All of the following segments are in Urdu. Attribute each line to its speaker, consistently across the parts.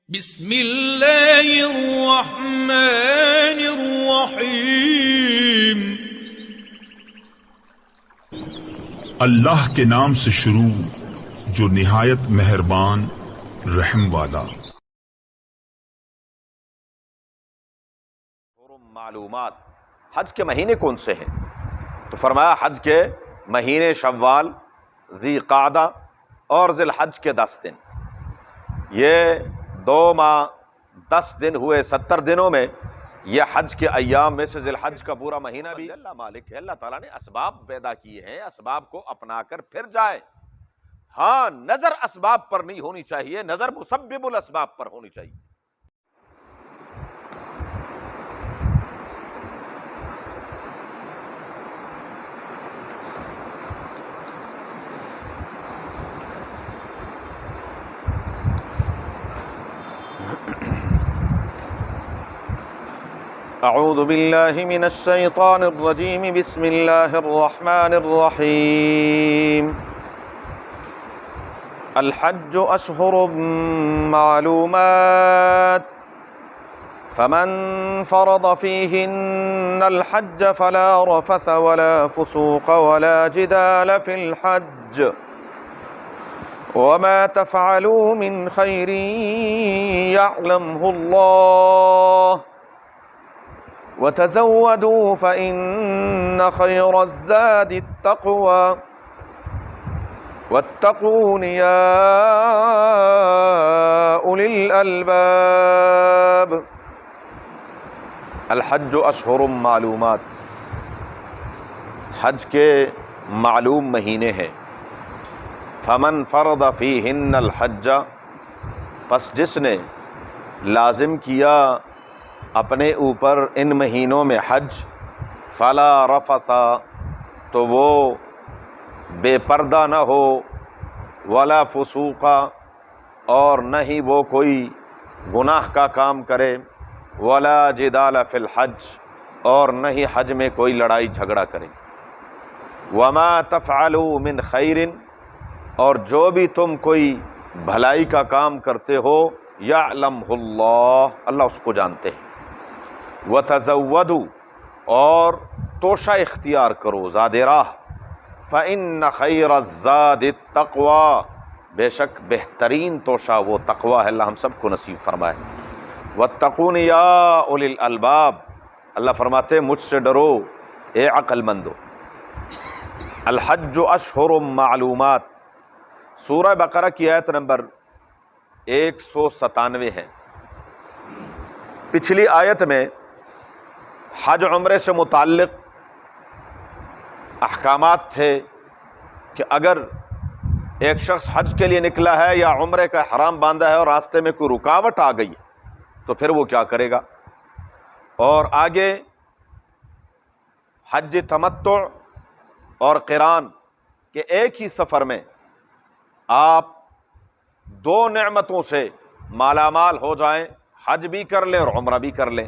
Speaker 1: بسم اللہ الرحمن الرحیم۔
Speaker 2: اللہ کے نام سے شروع جو نہایت مہربان رحم والا۔
Speaker 3: معلومات، حج کے مہینے کون سے ہیں؟ تو فرمایا حج کے مہینے شوال، ذی قعدہ اور ذی الحج کے 10 دن، یہ 2 ماہ 10 دن ہوئے 70 دنوں میں یہ حج کے ایام میں سے ذی الحج کا پورا مہینہ بھی اللہ مالک ہے۔ اللہ تعالیٰ نے اسباب پیدا کیے ہیں، اسباب کو اپنا کر پھر جائے۔ ہاں، نظر اسباب پر نہیں ہونی چاہیے، نظر مسبب الاسباب پر ہونی چاہیے۔ اعوذ باللہ من الشیطان الرجیم، بسم اللہ الرحمن الرحیم۔ الحج اشہر معلومات، فمن فرض فیہن الحج فلا رفث ولا فسوق ولا جدال فی الحج، وما تفعلوا من خیر یعلمہ اللہ، وتزودوا فإن خير الزاد التقوى، واتقون يا أولي الألباب۔ الحج اشہر معلومات، حج کے معلوم مہینے ہیں۔ فمن فرض فیہن الحج، پس جس نے لازم کیا اپنے اوپر ان مہینوں میں حج، فلا رفث، تو وہ بے پردہ نہ ہو، ولا فسوق، اور نہ ہی وہ کوئی گناہ کا کام کرے، ولا جدال فی الحج، اور نہ ہی حج میں کوئی لڑائی جھگڑا کرے۔ وما تفعلوا من خیر، اور جو بھی تم کوئی بھلائی کا کام کرتے ہو، یعلمہ اللہ، اللہ اس کو جانتے ہیں۔ وتزودوا، اور توشہ اختیار کرو، زاد راہ، فإن خیر الزاد التقوی، بے شک بہترین توشہ وہ تقوی ہے، اللہ ہم سب کو نصیب فرمائے۔ واتقون یا اولی الالباب، اللہ فرماتے ہیں مجھ سے ڈرو اے عقل مندو۔ الحج اشہر معلومات، سورہ بقرہ کی آیت نمبر 197 ہے۔ پچھلی آیت میں حج عمرے سے متعلق احکامات تھے کہ اگر ایک شخص حج کے لیے نکلا ہے یا عمرے کا احرام باندھا ہے اور راستے میں کوئی رکاوٹ آ گئی تو پھر وہ کیا کرے گا، اور آگے حج تمتع اور قران کہ ایک ہی سفر میں آپ 2 نعمتوں سے مالا مال ہو جائیں، حج بھی کر لیں اور عمرہ بھی کر لیں،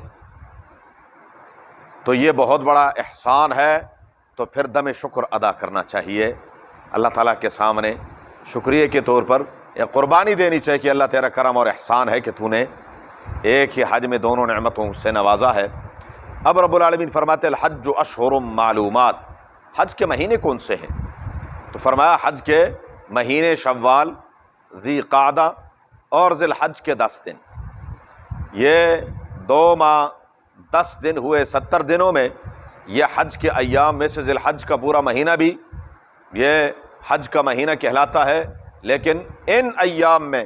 Speaker 3: تو یہ بہت بڑا احسان ہے۔ تو پھر دم شکر ادا کرنا چاہیے، اللہ تعالیٰ کے سامنے شکریہ کے طور پر یہ قربانی دینی چاہیے کہ اللہ تیرا کرم اور احسان ہے کہ تو نے ایک ہی حج میں دونوں نعمتوں سے نوازا ہے۔ اب رب العالمین فرماتے ہیں الحج اشہر معلومات، حج کے مہینے کون سے ہیں؟ تو فرمایا حج کے مہینے شوال، ذی قعدہ اور ذی الحج کے 10 دن، یہ 2 ماہ 10 دن ہوئے 70 دنوں میں یہ حج کے ایام میں سے ذی الحج کا پورا مہینہ بھی یہ حج کا مہینہ کہلاتا ہے۔ لیکن ان ایام میں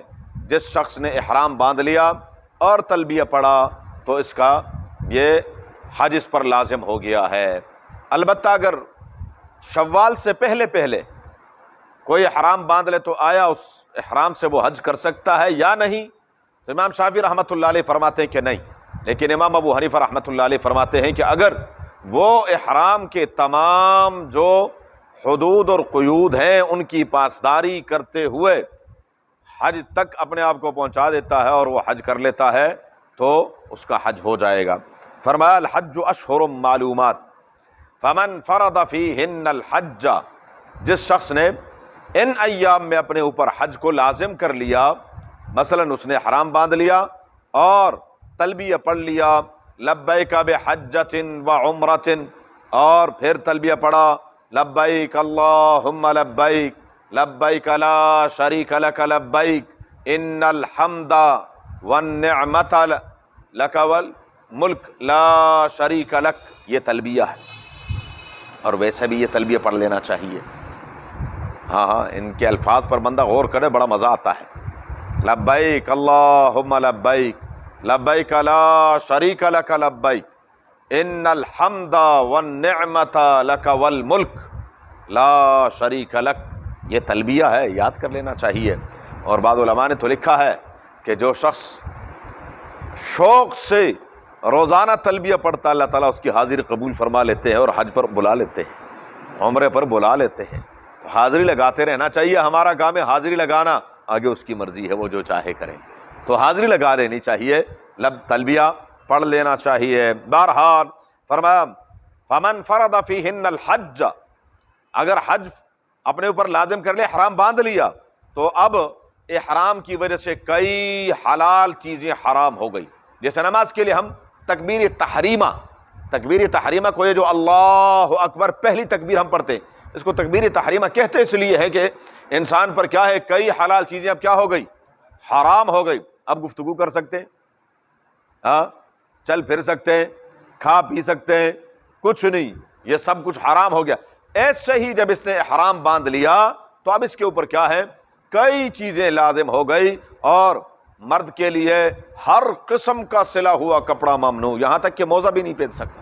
Speaker 3: جس شخص نے احرام باندھ لیا اور تلبیہ پڑھا تو اس کا یہ حج اس پر لازم ہو گیا ہے۔ البتہ اگر شوال سے پہلے کوئی احرام باندھ لے تو آیا اس احرام سے وہ حج کر سکتا ہے یا نہیں؟ تو امام شافعی رحمۃ اللہ علیہ فرماتے ہیں کہ نہیں، لیکن امام ابو حنیفہ رحمۃ اللہ علیہ فرماتے ہیں کہ اگر وہ احرام کے تمام جو حدود اور قیود ہیں ان کی پاسداری کرتے ہوئے حج تک اپنے آپ کو پہنچا دیتا ہے اور وہ حج کر لیتا ہے تو اس کا حج ہو جائے گا۔ فرمایا الحج اشہر معلومات، فمن فرض فیہن الحج، جس شخص نے ان ایام میں اپنے اوپر حج کو لازم کر لیا، مثلاً اس نے حرام باندھ لیا اور تلبیہ پڑھ لیا لبیک بحجۃ و عمرۃ، اور پھر تلبیہ پڑھا لبیک اللہم لبیک لبیک لا شریک لک لبیک ان الحمد والنعمت لک والملک لا شریک لک، یہ تلبیہ ہے۔ اور ویسے بھی یہ تلبیہ پڑھ لینا چاہیے۔ ہاں ان کے الفاظ پر بندہ غور کرے بڑا مزہ آتا ہے۔ لبیک اللہم لبیک لبیک لا شریک لک لبیک ان الحمد والنعمت لک والملک لا شریک لک، یہ تلبیہ ہے، یاد کر لینا چاہیے۔ اور بعض علماء نے تو لکھا ہے کہ جو شخص شوق سے روزانہ تلبیہ پڑھتا اللہ تعالیٰ اس کی حاضری قبول فرما لیتے ہیں اور حج پر بلا لیتے ہیں، عمرے پر بلا لیتے ہیں۔ تو حاضری لگاتے رہنا چاہیے، ہمارا کام ہے حاضری لگانا، آگے اس کی مرضی ہے، وہ جو چاہے کریں، تو حاضری لگا دینی چاہیے، تلبیہ پڑھ لینا چاہیے۔ بہرحال فرمایا فمن فرض فیہن الحج، اگر حج اپنے اوپر لازم کر لے، حرام باندھ لیا، تو اب احرام کی وجہ سے کئی حلال چیزیں حرام ہو گئی۔ جیسے نماز کے لیے ہم تکبیر تحریمہ کو، یہ جو اللہ اکبر پہلی تکبیر ہم پڑھتے ہیں، اس کو تکبیر تحریمہ کہتے اس لیے ہے کہ انسان پر کیا ہے، کئی حلال چیزیں اب کیا ہو گئی، حرام ہو گئی۔ اب گفتگو کر سکتے ہیں، ہاں چل پھر سکتے ہیں، کھا پی سکتے ہیں، کچھ نہیں، یہ سب کچھ حرام ہو گیا۔ ایسے ہی جب اس نے حرام باندھ لیا تو اب اس کے اوپر کیا ہے، کئی چیزیں لازم ہو گئی، اور مرد کے لیے ہر قسم کا سلا ہوا کپڑا ممنوع، یہاں تک کہ موزہ بھی نہیں پہن سکتا،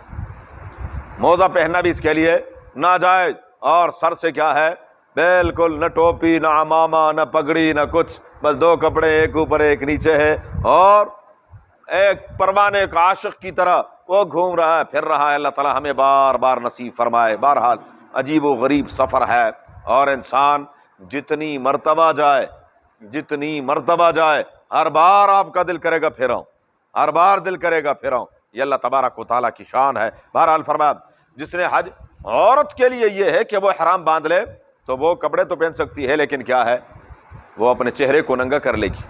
Speaker 3: موزہ پہننا بھی اس کے لیے ناجائز، اور سر سے کیا ہے، بالکل نہ ٹوپی نہ عمامہ نہ پگڑی نہ کچھ، بس دو کپڑے ایک اوپر ایک نیچے ہے، اور ایک پروانے کا عاشق کی طرح وہ گھوم رہا ہے، پھر رہا ہے۔ اللہ تعالیٰ ہمیں بار بار نصیب فرمائے۔ بہرحال عجیب و غریب سفر ہے، اور انسان جتنی مرتبہ جائے ہر بار آپ کا دل کرے گا پھر آؤں، ہر بار دل کرے گا پھر آؤں، یہ اللہ تبارک و تعالیٰ کی شان ہے۔ بہرحال فرمایا جس نے حج، عورت کے لیے یہ ہے کہ وہ احرام باندھ لے تو وہ کپڑے تو پہن سکتی ہے، لیکن کیا ہے، وہ اپنے چہرے کو ننگا کر لے گی۔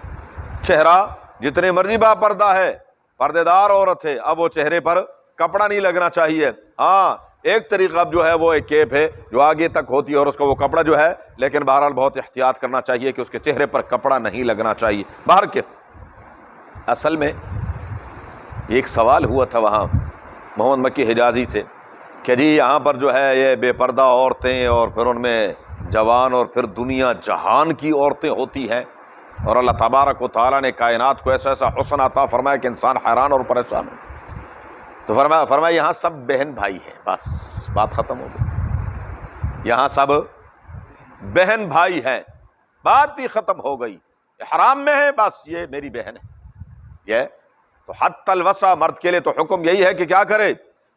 Speaker 3: چہرہ جتنے مرضی با پردہ ہے، پردے دار عورت ہے، اب وہ چہرے پر کپڑا نہیں لگنا چاہیے۔ ہاں ایک طریقہ اب جو ہے وہ ایک کیپ ہے جو آگے تک ہوتی ہے، اور اس کو وہ کپڑا جو ہے، لیکن بہرحال بہت احتیاط کرنا چاہیے کہ اس کے چہرے پر کپڑا نہیں لگنا چاہیے۔ باہر کے اصل میں ایک سوال ہوا تھا وہاں محمد مکی حجازی سے کہ جی یہاں پر جو ہے یہ بے پردہ عورتیں، اور پھر ان میں جوان اور پھر دنیا جہان کی عورتیں ہوتی ہیں، اور اللہ تبارک و تعالیٰ نے کائنات کو ایسا ایسا حسن عطا فرمایا کہ انسان حیران اور پریشان ہو۔ تو فرمایا یہاں سب بہن بھائی ہیں، بس بات ختم ہو گئی، یہاں سب بہن بھائی ہیں، بات ہی ختم ہو گئی، حرام میں ہے، بس یہ میری بہن ہے۔ یہ تو حتی الوسع مرد کے لیے تو حکم یہی ہے کہ کیا کرے،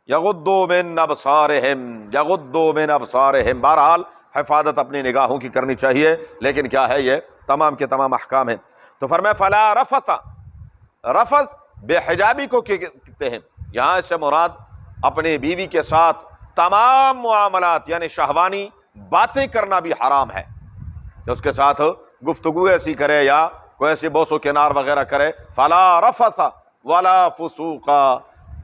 Speaker 3: یغضوا من ابصارہم، بہرحال حفاظت اپنی نگاہوں کی کرنی چاہیے، لیکن کیا ہے، یہ تمام کے تمام احکام ہیں۔ تو فرمایا فلا رفث، رفث بے حجابی کو کہتے ہیں، یہاں اس سے مراد اپنی بیوی کے ساتھ تمام معاملات یعنی شہوانی باتیں کرنا بھی حرام ہے، اس کے ساتھ گفتگو ایسی کرے یا کوئی ایسی بوس و کنار وغیرہ کرے۔ فلا رفث ولا فسوق،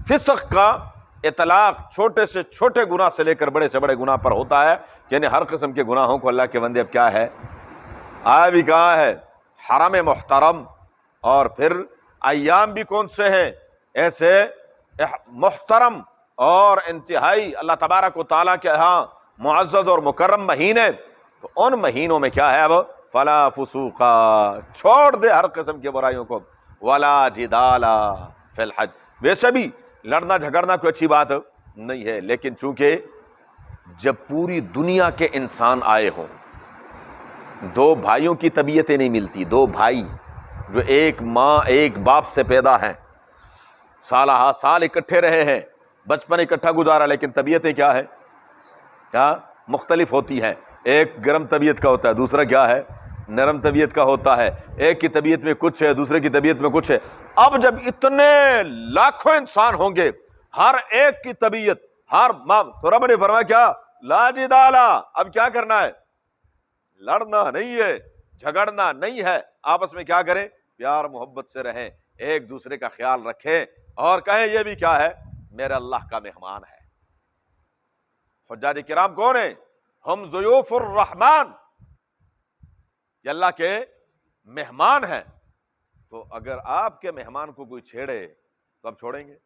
Speaker 3: فسق کا اطلاق چھوٹے سے چھوٹے گناہ سے لے کر بڑے سے بڑے گناہ پر ہوتا ہے، یعنی ہر قسم کے گناہوں کو اللہ کے بندے اب کیا ہے، آیا بھی کہا ہے حرم محترم، اور پھر ایام بھی کون سے ہیں، ایسے محترم اور انتہائی اللہ تبارک و تعالیٰ کے ہاں معزز اور مکرم مہینے، تو ان مہینوں میں کیا ہے، اب فلا فسوق، چھوڑ دے ہر قسم کی برائیوں کو، ولا جدال فی الحج، ویسے بھی لڑنا جھگڑنا کوئی اچھی بات نہیں ہے، لیکن چونکہ جب پوری دنیا کے انسان آئے ہوں، دو بھائیوں کی طبیعتیں نہیں ملتی، دو بھائی جو ایک ماں ایک باپ سے پیدا ہیں، سالہ سال اکٹھے رہے ہیں، بچپن اکٹھا گزارا، لیکن طبیعتیں کیا ہے، کیا مختلف ہوتی ہیں، ایک گرم طبیعت کا ہوتا ہے، دوسرا کیا ہے، نرم طبیعت کا ہوتا ہے، ایک کی طبیعت میں کچھ ہے، دوسرے کی طبیعت میں کچھ ہے۔ اب جب اتنے لاکھوں انسان ہوں گے، ہر ایک کی طبیعت، ہر ماں، تو رب نے فرمایا کیا، لا جدالا، اب کیا کرنا ہے، لڑنا نہیں ہے، جھگڑنا نہیں ہے، آپس میں کیا کریں، پیار محبت سے رہیں، ایک دوسرے کا خیال رکھیں اور کہیں یہ بھی کیا ہے، میرے اللہ کا مہمان ہے۔ حجاج کرام کون ہیں؟ ہم ضیوف الرحمن، یہ اللہ کے مہمان ہیں۔ تو اگر آپ کے مہمان کو کوئی چھیڑے تو آپ چھوڑیں گے؟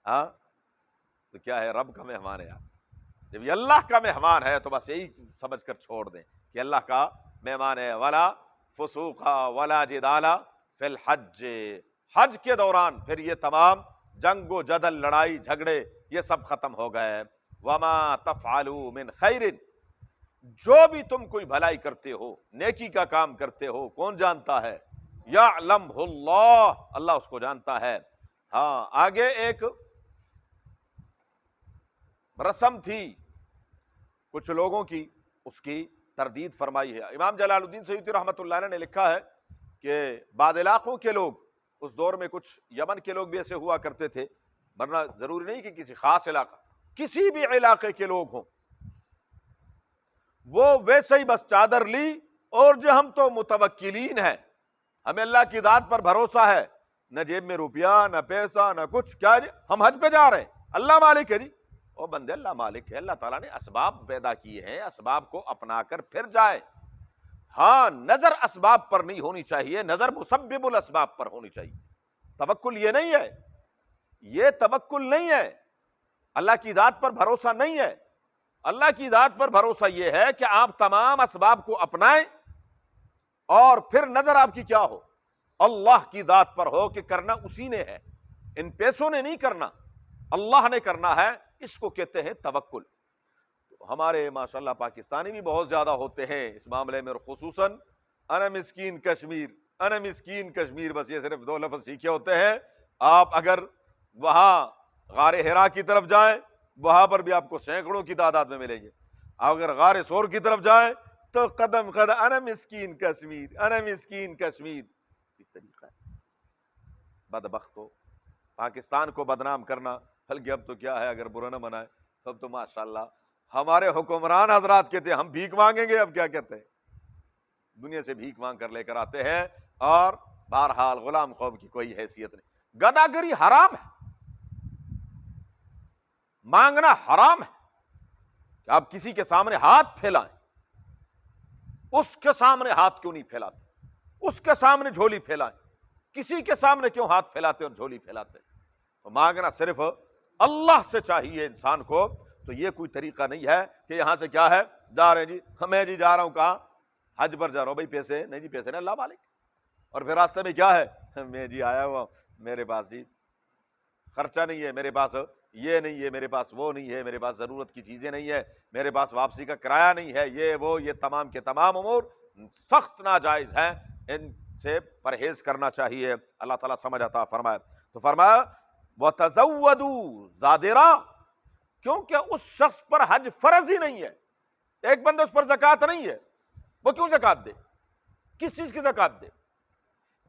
Speaker 3: ہاں، تو کیا ہے، رب کا مہمان ہے آپ۔ جب یہ اللہ کا مہمان ہے تو بس یہی سمجھ کر چھوڑ دیں کہ اللہ کا مہمان ہے۔ ولا فسوق ولا جدال فی الحج، حج کے دوران پھر یہ تمام جنگ و جدل، لڑائی جھگڑے، یہ سب ختم ہو گئے۔ وما تفعلوا من خیر، جو بھی تم کوئی بھلائی کرتے ہو، نیکی کا کام کرتے ہو، کون جانتا ہے؟ یعلمہ اللہ، اللہ اس کو جانتا ہے۔ ہاں، آگے ایک رسم تھی کچھ لوگوں کی، اس کی تردید فرمائی ہے۔ امام جلال الدین سیوطی رحمۃ اللہ علیہ نے لکھا ہے کہ بعض علاقوں کے لوگ، اس دور میں کچھ یمن کے لوگ بھی ایسے ہوا کرتے تھے، ورنہ ضروری نہیں کہ کسی خاص علاقہ، کسی بھی علاقے کے لوگ ہوں، وہ ویسے ہی بس چادر لی اور جو ہم تو متوکلین ہیں، ہمیں اللہ کی ذات پر بھروسہ ہے، نہ جیب میں روپیہ نہ پیسہ نہ کچھ، کیا جی ہم حج پہ جا رہے ہیں، اللہ مالک ہے جی۔ او بندے، اللہ مالک ہے، اللہ تعالیٰ نے اسباب پیدا کیے ہیں، اسباب کو اپنا کر پھر جائے۔ ہاں، نظر اسباب پر نہیں ہونی چاہیے، نظر مسبب الاسباب پر ہونی چاہیے۔ توکل یہ نہیں ہے، یہ توکل نہیں ہے، اللہ کی ذات پر بھروسہ نہیں ہے۔ اللہ کی ذات پر بھروسہ یہ ہے کہ آپ تمام اسباب کو اپنائیں اور پھر نظر آپ کی کیا ہو، اللہ کی ذات پر ہو کہ کرنا اسی نے ہے، ان پیسوں نے نہیں کرنا، اللہ نے کرنا ہے، اس کو کہتے ہیں توکل۔ ہمارے ماشاءاللہ پاکستانی بھی بہت زیادہ ہوتے ہیں اس معاملے میں، اور خصوصاً انا مسکین کشمیر، انا مسکین کشمیر، بس یہ صرف دو لفظ سیکھے ہوتے ہیں۔ آپ اگر وہاں غار حرا کی طرف جائیں، وہاں پر بھی آپ کو سینکڑوں کی تعداد میں ملیں گے۔ اگر غار سور کی طرف جائیں تو قدم قدم انا مسکین کشمیر، انا مسکین کشمیر، یہ طریقہ ہے۔ بدبختو، پاکستان کو بدنام کرنا، بلکہ اب تو کیا ہے، اگر برا نہ منائے تب تو ماشاءاللہ ہمارے حکمران حضرات کہتے ہیں ہم بھیک مانگیں گے، اب کیا کہتے ہیں، دنیا سے بھیک مانگ کر لے کر آتے ہیں، اور بہرحال غلام قوم کی کوئی حیثیت نہیں۔ گداگری حرام ہے، مانگنا حرام ہے، کہ آپ کسی کے سامنے ہاتھ پھیلائیں، اس کے سامنے ہاتھ کیوں نہیں پھیلاتے، اس کے سامنے جھولی پھیلائیں، کسی کے سامنے کیوں ہاتھ پھیلاتے اور جھولی پھیلاتے؟ مانگنا صرف اللہ سے چاہیے انسان کو۔ تو یہ کوئی طریقہ نہیں ہے کہ یہاں سے کیا ہے، جا رہے جی، میں جی جا رہا ہوں کہاں، حج پر جا رہا ہوں، بھائی پیسے نہیں جی، پیسے نہیں، اللہ مالک۔ اور پھر راستے میں کیا ہے، میں جی آیا ہوا، میرے پاس جی خرچہ نہیں ہے، میرے پاس یہ نہیں ہے، میرے پاس وہ نہیں ہے، میرے پاس ضرورت کی چیزیں نہیں ہے، میرے پاس واپسی کا کرایہ نہیں ہے، یہ وہ، یہ تمام کے تمام امور سخت ناجائز ہیں، ان سے پرہیز کرنا چاہیے۔ اللہ تعالیٰ سمجھ عطا فرمائے۔ تو فرمایا وَتَزَوَّدُوا زَادِرًا، کیونکہ اس شخص پر حج فرض ہی نہیں ہے، ایک بندہ اس پر زکوٰۃ نہیں ہے، وہ کیوں زکوٰۃ دے، کس چیز کی زکوٰۃ دے؟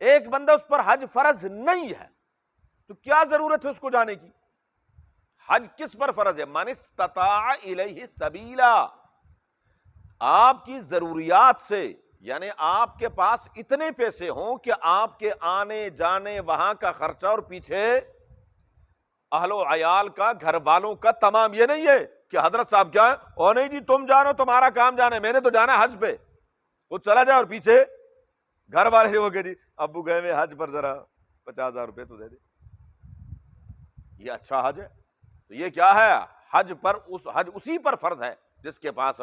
Speaker 3: ایک بندہ اس پر حج فرض نہیں ہے تو کیا ضرورت ہے اس کو جانے کی؟ حج کس پر فرض ہے؟ من استطاع الیہ سبیلا، آپ کی ضروریات سے، یعنی آپ کے پاس اتنے پیسے ہوں کہ آپ کے آنے جانے، وہاں کا خرچہ، اور پیچھے اہل و عیال کا، گھر والوں کا تمام، یہ نہیں ہے کہ حضرت صاحب کیا ہے، او نہیں جی تم جانو، تمہارا کام جانے، میں نے تو جانا حج پہ، وہ چلا جائے اور پیچھے گھر والے ہو گئے جی ابو گئے میں حج پر، ذرا 50,000 روپے تو دے دے، یہ اچھا حج ہے؟ تو یہ کیا ہے، حج پر حج اسی پر فرض ہے جس کے پاس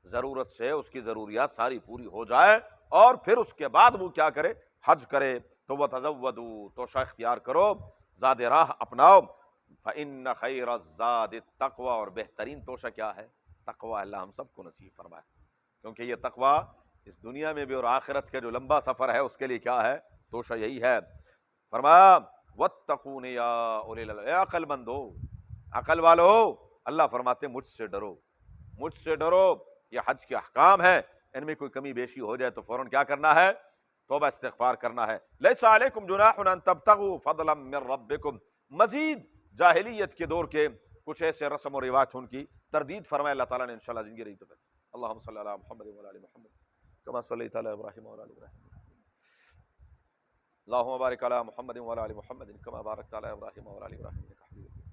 Speaker 3: ضرورت سے اس کی ضروریات ساری پوری ہو جائے، اور پھر اس کے بعد وہ کیا کرے، حج کرے۔ تو وَتَزَوَّدُوا، توشہ اختیار کرو، زاد راہ اپناؤ۔ فَإِنَّ خَيْرَ الزَّادِ التَّقْوَى، اور بہترین توشہ کیا ہے؟ تقوی۔ اللہ ہم سب کو نصیب فرمائے، کیونکہ یہ تقوی اس دنیا میں بھی اور آخرت کا جو لمبا سفر ہے اس کے لیے کیا ہے، توشہ یہی ہے۔ فرمایا وَاتَّقُونِ يَا أُولِي الْأَلْبَابِ، اے عقل مندو، عقل والو، اللہ فرماتے مجھ سے ڈرو، مجھ سے ڈرو۔ یہ حج کے احکام ہیں، ان میں کوئی کمی بیشی ہو جائے تو فوراً کیا کرنا ہے، توبہ استغفار کرنا ہے۔ لیس علیکم جناح ان تبتغوا فضلا من ربکم، مزید جاہلیت کے دور کے کچھ ایسے رسم و رواج ان کی تردید فرمائے اللہ تعالیٰ نے انشاءاللہ زندگی رہی تو پھر۔ اللہم صلی علی محمد وعلی آل محمد کما صلیت علی ابراہیم وعلی آل ابراہیم۔ اللهم بارك على محمد وعلى ال محمد كما باركت على ابراهيم وعلى ال ابراهيم انك حميد مجيد.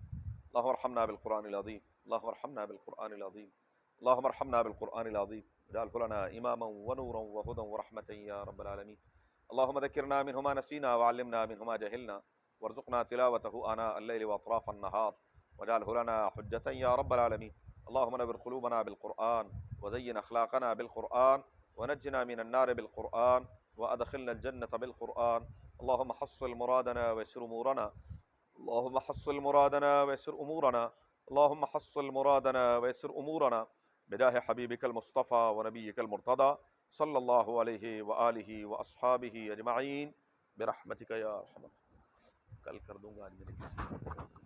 Speaker 3: اللهم ارحمنا بالقرآن العظيم، اللهم ارحمنا بالقرآن العظيم، اللهم ارحمنا بالقرآن العظيم، واجعله لنا إماما ونورا وهدى ورحمة يا رب العالمين. اللهم ذكرنا منه ما نسينا وعلمنا منه ما جهلنا وارزقنا تلاوته آناء الليل وأطراف النهار واجعله لنا حجة يا رب العالمين. اللهم نور قلوبنا بالقرآن وزين أخلاقنا بالقرآن ونجنا من النار بالقرآن وأدخلنا الجنة بالقرآن. اللهم حصل مرادنا ويسر أمورنا، اللهم حصل مرادنا ويسر أمورنا، اللهم حصل مرادنا ويسر أمورنا بجاه حبيبك المصطفى ونبيك المرتضى صلی اللہ علیہ وآلہ وأصحابہ اجمعین برحمتک یا ارحم الراحمین. کل کر دوں گا آج میرے